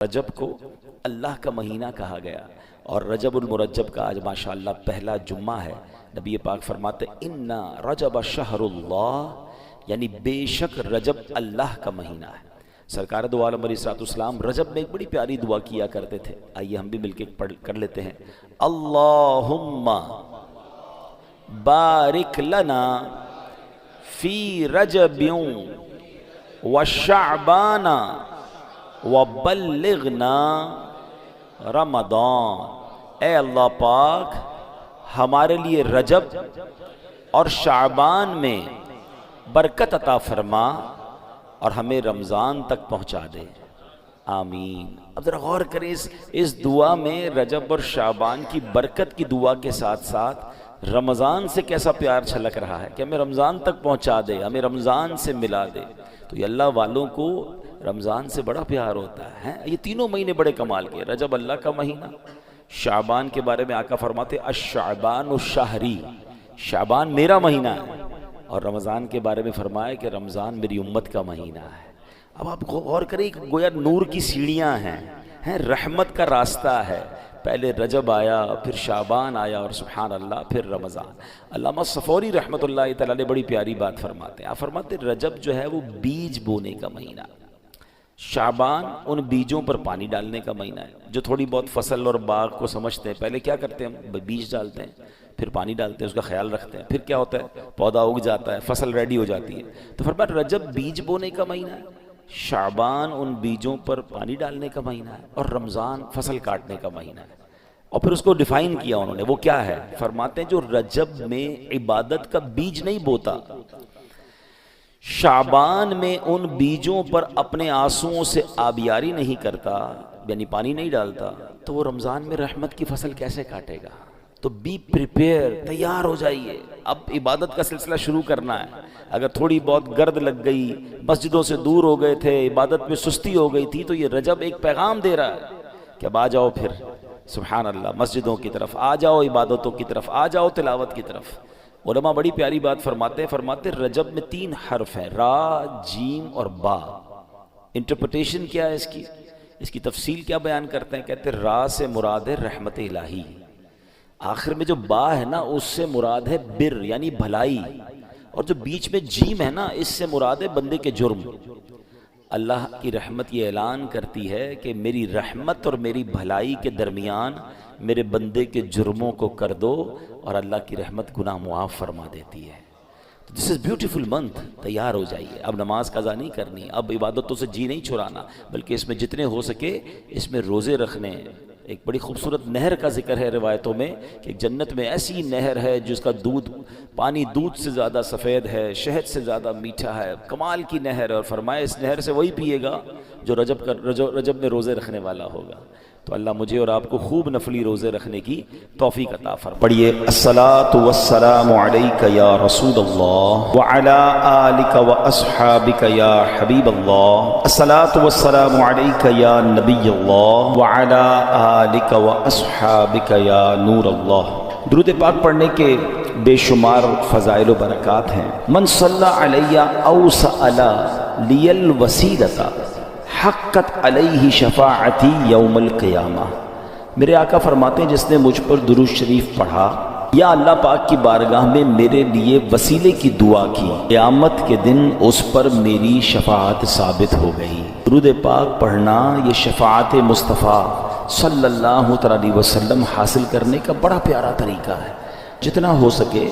رجب کو اللہ کا مہینہ کہا گیا، اور رجب المرجب کا آج ماشاءاللہ پہلا جمعہ ہے۔ نبی پاک فرماتے اِنَّا رجب شہر اللہ، یعنی بے شک رجب اللہ کا مہینہ ہے۔ سرکار دو عالم علیہ السلام رجب میں ایک بڑی پیاری دعا کیا کرتے تھے، آئیے ہم بھی مل کے پڑھ کر لیتے ہیں۔ اللہم بارک لنا فی رجب وشعبان وبلغنا رمضان، اے اللہ پاک ہمارے لیے رجب اور شعبان میں برکت عطا فرما اور ہمیں رمضان تک پہنچا دے، آمین۔ اب ذرا غور کریں اس دعا میں رجب اور شعبان کی برکت کی دعا کے ساتھ ساتھ رمضان سے کیسا پیار چھلک رہا ہے کہ ہمیں رمضان تک پہنچا دے، ہمیں رمضان سے ملا دے۔ تو یہ اللہ والوں کو رمضان سے بڑا پیار ہوتا ہے۔ یہ تینوں مہینے بڑے کمال کے، رجب اللہ کا مہینہ، شعبان کے بارے میں آقا فرماتے الشعبان الشہری، شعبان میرا مہینہ ہے، اور رمضان کے بارے میں فرمایا کہ رمضان میری امت کا مہینہ ہے۔ اب آپ غور کریں، گویا نور کی سیڑھیاں ہیں، رحمت کا راستہ ہے، پہلے رجب آیا، پھر شعبان آیا، اور سبحان اللہ پھر رمضان۔ علامہ صفوری رحمۃ اللہ تعالیٰ نے بڑی پیاری بات فرماتے ہیں، آپ فرماتے ہیں رجب جو ہے وہ بیج بونے کا مہینہ، شعبان ان بیجوں پر پانی ڈالنے کا مہینہ ہے۔ جو تھوڑی بہت فصل اور باغ کو سمجھتے ہیں، پہلے کیا کرتے ہیں ہم؟ بیج ڈالتے ہیں، پھر پانی ڈالتے ہیں، اس کا خیال رکھتے ہیں، پھر کیا ہوتا ہے؟ پودا اگ جاتا ہے، فصل ریڈی ہو جاتی ہے۔ تو فرمایا رجب بیج بونے کا مہینہ ہے، شعبان ان بیجوں پر پانی ڈالنے کا مہینہ ہے، اور رمضان فصل کاٹنے کا مہینہ ہے۔ اور پھر اس کو ڈیفائن کیا انہوں نے، وہ کیا ہے؟ فرماتے ہیں جو رجب میں عبادت کا بیج نہیں بوتا، شعبان میں ان بیجوں پر اپنے آنسوؤں سے آبیاری نہیں کرتا، یعنی پانی نہیں ڈالتا، تو وہ رمضان میں رحمت کی فصل کیسے کاٹے گا؟ تو بی پریپیئر، تیار ہو جائیے، اب عبادت کا سلسلہ شروع کرنا ہے۔ اگر تھوڑی بہت گرد لگ گئی، مسجدوں سے دور ہو گئے تھے، عبادت میں سستی ہو گئی تھی، تو یہ رجب ایک پیغام دے رہا ہے کہ اب آ جاؤ، پھر سبحان اللہ مسجدوں کی طرف آ جاؤ، عبادتوں کی طرف آ جاؤ، تلاوت کی طرف۔ علماء بڑی پیاری بات فرماتے رجب میں 3 حرف ہیں، را، جیم اور با۔ انٹرپریٹیشن کیا ہے اس کی تفصیل کیا بیان کرتے ہیں؟ کہتے ہیں را سے مراد ہے رحمت الہی، آخر میں جو با ہے نا اس سے مراد ہے بر یعنی بھلائی، اور جو بیچ میں جیم ہے نا اس سے مراد ہے بندے کے جرم۔ اللہ کی رحمت یہ اعلان کرتی ہے کہ میری رحمت اور میری بھلائی کے درمیان میرے بندے کے جرموں کو کر دو، اور اللہ کی رحمت گناہ معاف فرما دیتی ہے۔ دس از بیوٹیفل منتھ، تیار ہو جائیے، اب نماز قضا نہیں کرنی، اب عبادتوں سے جی نہیں چھڑانا، بلکہ اس میں جتنے ہو سکے اس میں روزے رکھنے۔ ایک بڑی خوبصورت نہر کا ذکر ہے روایتوں میں کہ جنت میں ایسی نہر ہے جس کا پانی دودھ سے زیادہ سفید ہے، شہد سے زیادہ میٹھا ہے، کمال کی نہر ہے، اور فرمایا اس نہر سے وہی پیے گا جو رجب میں روزے رکھنے والا ہوگا۔ تو اللہ مجھے اور آپ کو خوب نفلی روزے رکھنے کی توفیق عطا فرمائے۔ پڑھیے الصلاۃ والسلام علیک یا رسول اللہ وعلی آلک واصحابک یا حبیب اللہ، الصلاۃ والسلام علیک یا نبی اللہ وعلی آلک واصحابک یا نور اللہ۔ درود پاک پڑھنے کے بے شمار فضائل و برکات ہیں۔ من صلی علی او سأل لی الوسیلۃ حقت علیہ شفاعتی یوم القیامہ، میرے آقا فرماتے ہیں جس نے مجھ پر درود شریف پڑھا یا اللہ پاک کی بارگاہ میں میرے لیے وسیلے کی دعا کی، قیامت کے دن اس پر میری شفاعت ثابت ہو گئی۔ درود پاک پڑھنا یہ شفاعت مصطفیٰ صلی اللہ علیہ وسلم حاصل کرنے کا بڑا پیارا طریقہ ہے۔ جتنا ہو سکے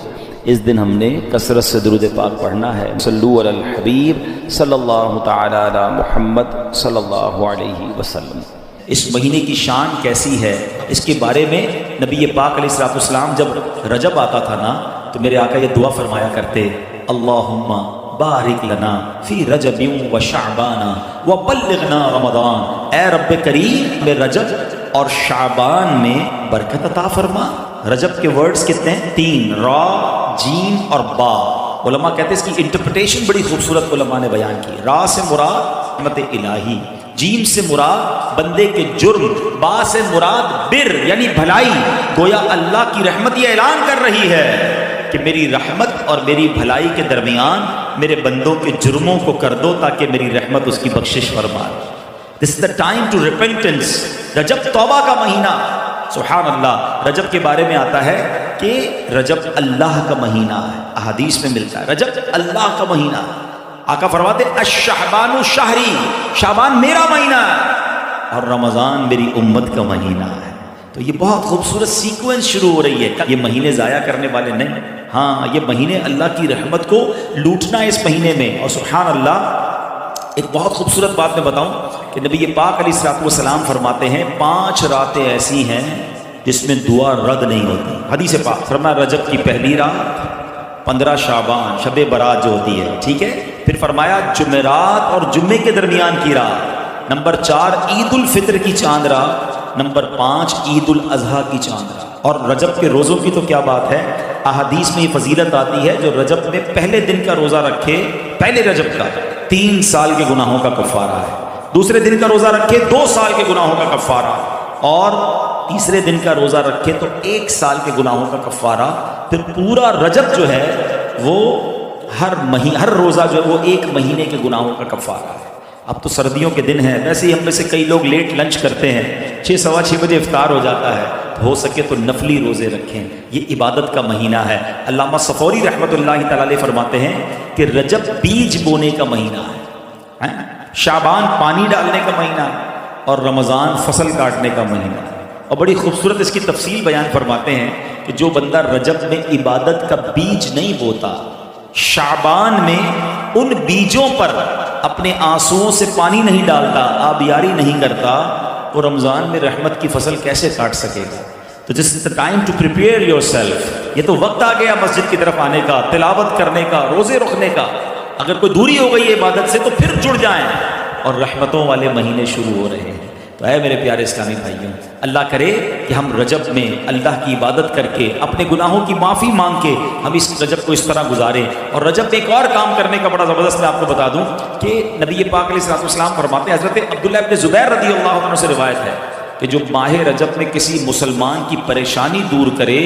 اس دن ہم نے کثرت سے درود پاک پڑھنا ہے۔ صلو علی الحبیب صلی اللہ تعالی علی محمد صلی اللہ علیہ وسلم۔ اس مہینے کی شان کیسی ہے اس کے بارے میں نبی پاک علیہ السلام جب رجب آتا تھا نا تو میرے آقا یہ دعا فرمایا کرتے، اللہم بارک لنا فی رجب و شعبان و بلغنا رمضان، اے رب کریم میں رجب اور شعبان میں برکت عطا فرما۔ رجب کے ورڈز کتنے ہیں؟ 3، را، جیم اور با۔ علماء کہتے ہیں اس کی انٹرپریٹیشن بڑی خوبصورت علماء نے بیان کی۔ را سے مراد رحمت الہی، جیم سے مراد بندے کے جرم، با سے مراد بر یعنی بھلائی۔ گویا اللہ کی رحمت یہ اعلان کر رہی ہے کہ میری رحمت اور میری بھلائی کے درمیان میرے بندوں کے جرموں کو کر دو تاکہ میری رحمت اس کی بخشش فرمائے۔ This is the time to repentance. رجب توبہ کا مہینہ. سبحان اللہ. رجب کے بارے میں آتا ہے کہ رجب اللہ کا مہینہ ہے. احادیث میں ملتا ہے رجب اللہ کا مہینہ. آقا فرماتے الشعبان شہری، شعبان میرا مہینہ ہے اور رمضان میری امت کا مہینہ ہے. تو یہ بہت خوبصورت سیکوینس شروع ہو رہی ہے. یہ مہینے ضائع کرنے والے نہیں، ہاں یہ مہینے اللہ کی رحمت کو لوٹنا ہے اس مہینے میں. اور سبحان اللہ ایک بہت خوبصورت بات میں بتاؤں کہ نبی پاک علیہ الصلوۃ والسلام فرماتے ہیں 5 راتیں ایسی ہیں جس میں دعا رد نہیں ہوتی. حدیث پاک فرمایا رجب کی پہلی رات، 15 شعبان شب برات جو ہوتی ہے، ٹھیک ہے. پھر فرمایا جمعرات اور جمعے کے درمیان کی رات. نمبر 4 عید الفطر کی چاند رات. نمبر 5 عید الاضحیٰ کی چاند رات. اور رجب کے روزوں کی تو کیا بات ہے، احادیث میں یہ فضیلت آتی ہے جو رجب میں پہلے دن کا روزہ رکھے، پہلے رجب کا 3 سال کے گناہوں کا کفارہ ہے. دوسرے دن کا روزہ رکھے 2 سال کے گناہوں کا کفارہ، اور تیسرے دن کا روزہ رکھے تو 1 سال کے گناہوں کا کفارہ. پھر پورا رجب جو ہے وہ ہر روزہ جو ہے وہ 1 مہینے کے گناہوں کا کفارہ ہے. اب تو سردیوں کے دن ہیں، ویسے ہی ہم میں سے کئی لوگ لیٹ لنچ کرتے ہیں، 6 سوا 6 بجے افطار ہو جاتا ہے. ہو سکے تو نفلی روزے رکھیں، یہ عبادت کا مہینہ ہے. علامہ صفوری رحمۃ اللہ تعالی علیہ فرماتے ہیں کہ رجب بیج بونے کا مہینہ ہے، شعبان پانی ڈالنے کا مہینہ ہے، اور رمضان فصل کاٹنے کا مہینہ ہے. اور بڑی خوبصورت اس کی تفصیل بیان فرماتے ہیں کہ جو بندہ رجب میں عبادت کا بیج نہیں بوتا، شعبان میں ان بیجوں پر اپنے آنسوؤں سے پانی نہیں ڈالتا، آبیاری نہیں کرتا، وہ رمضان میں رحمت کی فصل کیسے کاٹ سکے گا؟ تو this is the time to prepare yourself. یہ تو وقت آ گیا مسجد کی طرف آنے کا، تلاوت کرنے کا، روزے رکھنے کا. اگر کوئی دوری ہو گئی ہے عبادت سے تو پھر جڑ جائیں، اور رحمتوں والے مہینے شروع ہو رہے ہیں. تو اے میرے پیارے اسلامی بھائیوں، اللہ کرے کہ ہم رجب میں اللہ کی عبادت کر کے اپنے گناہوں کی معافی مانگ کے ہم اس رجب کو اس طرح گزاریں. اور رجب میں ایک اور کام کرنے کا بڑا زبردست میں آپ کو بتا دوں کہ نبی پاک علیہ الصلوۃ والسلام فرماتے ہیں، حضرت عبداللہ ابن زبیر رضی اللہ عنہ سے روایت ہے کہ جو ماہ رجب میں کسی مسلمان کی پریشانی دور کرے،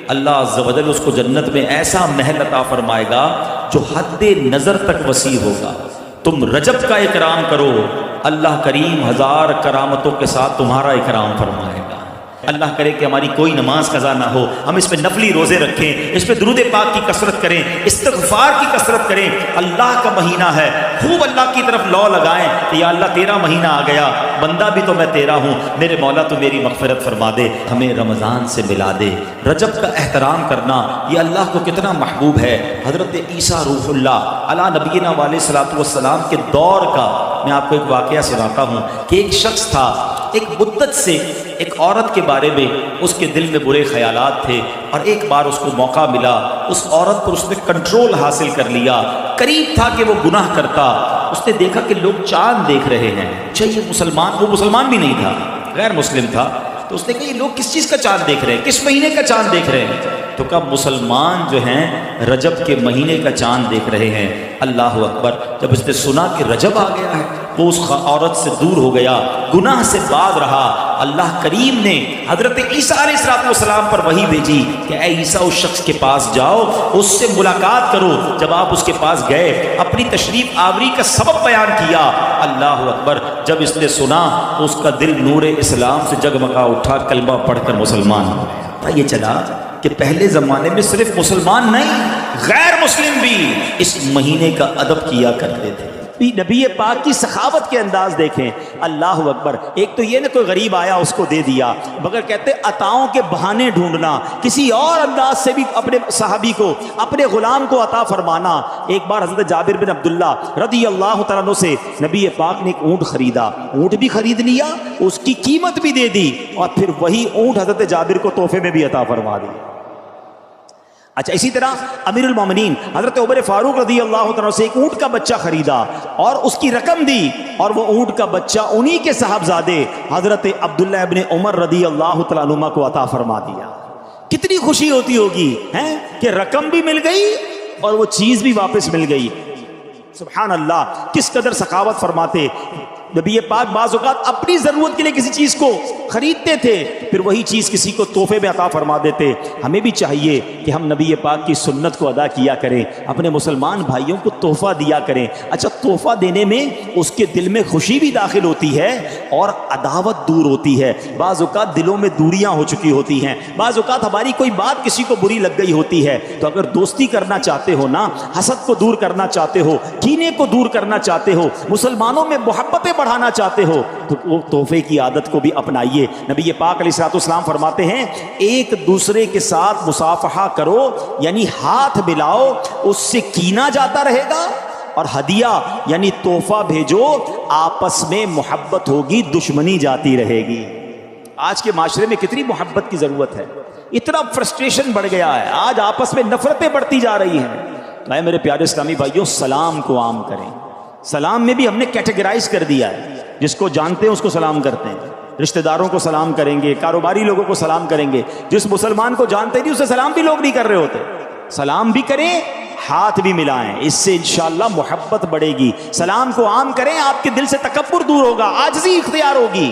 اللہ عز و جل اس کو جنت میں ایسا محل عطا فرمائے گا جو حد نظر تک وسیع ہوگا. تم رجب کا اکرام کرو، اللہ کریم 1000 کرامتوں کے ساتھ تمہارا اکرام فرمائے گا. اللہ کرے کہ ہماری کوئی نماز قضا نہ ہو، ہم اس پہ نفلی روزے رکھیں، اس پہ درود پاک کی کثرت کریں، استغفار کی کثرت کریں. اللہ کا مہینہ ہے، خوب اللہ کی طرف لو لگائیں کہ یا اللہ تیرا مہینہ آ گیا، بندہ بھی تو میں تیرا ہوں، میرے مولا تو میری مغفرت فرما دے، ہمیں رمضان سے ملا دے. رجب کا احترام کرنا یہ اللہ کو کتنا محبوب ہے. حضرت عیسیٰ روح اللہ علی نبینا علیہ الصلوۃ والسلام کے دور کا میں آپ کو ایک واقعہ سناتا ہوں کہ ایک شخص تھا، ایک مدت سے ایک عورت کے بارے میں اس کے دل میں برے خیالات تھے، اور ایک بار اس کو موقع ملا، اس عورت پر اس نے کنٹرول حاصل کر لیا. قریب تھا کہ وہ گناہ کرتا. اس نے دیکھا کہ لوگ چاند دیکھ رہے ہیں. یہ مسلمان، وہ مسلمان بھی نہیں تھا، غیر مسلم تھا. تو اس نے کہا یہ لوگ کس چیز کا چاند دیکھ رہے ہیں، کس مہینے کا چاند دیکھ رہے ہیں؟ تو کہا مسلمان جو ہیں رجب کے مہینے کا چاند دیکھ رہے ہیں. اللہ اکبر. جب اس نے سنا کہ رجب آ گیا ہے وہ اس عورت سے دور ہو گیا، گناہ سے باز رہا. اللہ کریم نے حضرت عیسیٰ علیہ السلام پر وحی بھیجی کہ اے عیسیٰ اس شخص کے پاس جاؤ، اس سے ملاقات کرو. جب آپ اس کے پاس گئے، اپنی تشریف آوری کا سبب بیان کیا. اللہ اکبر. جب اس نے سنا تو اس کا دل نور اسلام سے جگمگا اٹھا، کلمہ پڑھ کر مسلمان ہو گیا. یہ چلا کہ پہلے زمانے میں صرف مسلمان نہیں، غیر مسلم بھی اس مہینے کا ادب کیا کرتے تھے. نبی پاک کی سخاوت کے انداز دیکھیں. اللہ اکبر. ایک تو یہ نہ کوئی غریب آیا اس کو دے دیا، مگر کہتے عطاؤں کے بہانے ڈھونڈنا، کسی اور انداز سے بھی اپنے صحابی کو، اپنے غلام کو عطا فرمانا. ایک بار حضرت جابر بن عبداللہ رضی اللہ تعالیٰ عنہ سے نبی پاک نے ایک اونٹ خریدا. اونٹ بھی خرید لیا، اس کی قیمت بھی دے دی، اور پھر وہی اونٹ حضرت جابر کو تحفے میں بھی عطا فرما دی. اچھا اسی طرح امیر المومنین حضرت عمر فاروق رضی اللہ عنہ سے ایک اونٹ کا بچہ خریدا اور اس کی رقم دی، اور وہ اونٹ کا بچہ انہی کے صاحبزادے حضرت عبداللہ ابن عمر رضی اللہ تعالیٰ عنہ کو عطا فرما دیا. کتنی خوشی ہوتی ہوگی ہیں کہ رقم بھی مل گئی اور وہ چیز بھی واپس مل گئی. سبحان اللہ. کس قدر سخاوت فرماتے. نبی پاک بعض اوقات اپنی ضرورت کے لیے کسی چیز کو خریدتے تھے، پھر وہی چیز کسی کو تحفے میں عطا فرما دیتے۔ ہمیں بھی چاہیے کہ ہم نبی پاک کی سنت کو ادا کیا کریں، اپنے مسلمان بھائیوں کو تحفہ دیا کریں۔ اچھا، تحفہ دینے میں اس کے دل میں خوشی بھی داخل ہوتی ہے اور عداوت دور ہوتی ہے۔ بعض اوقات دلوں میں دوریاں ہو چکی ہوتی ہیں، بعض اوقات ہماری کوئی بات کسی کو بری لگ گئی ہوتی ہے، تو اگر دوستی کرنا چاہتے ہو نا، حسد کو دور کرنا چاہتے ہو، کینے کو دور کرنا چاہتے ہو، مسلمانوں میں محبتیں بڑھانا چاہتے ہو، تو وہ تحفے کی عادت کو بھی اپنائیے۔ نبی پاک علیہ الصلوۃ والسلام فرماتے ہیں ایک دوسرے کے ساتھ مصافحہ کرو، یعنی ہاتھ ملاؤ، اس سے کینہ جاتا رہے گا، اور ہدیہ یعنی تحفہ بھیجو، آپس میں محبت ہوگی، دشمنی جاتی رہے گی۔ آج کے معاشرے میں کتنی محبت کی ضرورت ہے، اتنا فرسٹریشن بڑھ گیا ہے، آج آپس میں نفرتیں بڑھتی جا رہی ہیں۔ تو اے میرے پیارے اسلامی بھائیوں، سلام کو عام کریں۔ سلام میں بھی ہم نے کیٹیگرائز کر دیا ہے، جس کو جانتے ہیں اس کو سلام کرتے ہیں، رشتہ داروں کو سلام کریں گے، کاروباری لوگوں کو سلام کریں گے، جس مسلمان کو جانتے نہیں اسے سلام بھی لوگ نہیں کر رہے ہوتے۔ سلام بھی کریں، ہاتھ بھی ملائیں، اس سے انشاءاللہ محبت بڑھے گی۔ سلام کو عام کریں، آپ کے دل سے تکبر دور ہوگا، عاجزی اختیار ہوگی،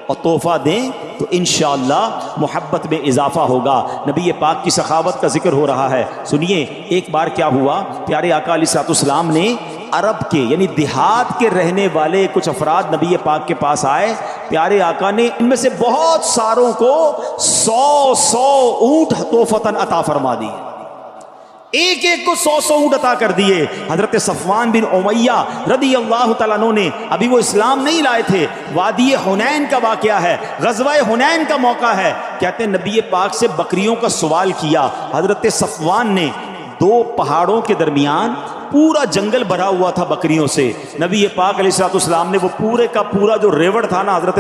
اور تحفہ دیں تو انشاءاللہ محبت میں اضافہ ہوگا۔ نبی پاک کی سخاوت کا ذکر ہو رہا ہے، سنیے ایک بار کیا ہوا، پیارے آقا علیہ الصلوۃ والسلام نے عرب کے یعنی دیہات کے رہنے والے کچھ افراد نبی پاک کے پاس آئے۔ پیارے آقا نے ان میں سے بہت ساروں کو 100 اونٹ تحفتاً عطا فرما دی، ایک ایک کو 100 اونٹ عطا کر دیے۔ حضرت صفوان بن امیہ رضی اللہ تعالیٰ عنہ نے، ابھی وہ اسلام نہیں لائے تھے، وادی حنین کا واقعہ ہے، غزوہ حنین کا موقع ہے، کہتے ہیں نبی پاک سے بکریوں کا سوال کیا۔ حضرت صفوان نے 2 پہاڑوں کے درمیان پورا جنگل بھرا ہوا تھا بکریوں سے، نبی پاک علیہ الصلوۃ والسلام نے وہ پورے کا پورا جو ریوڑ تھا نا، حضرت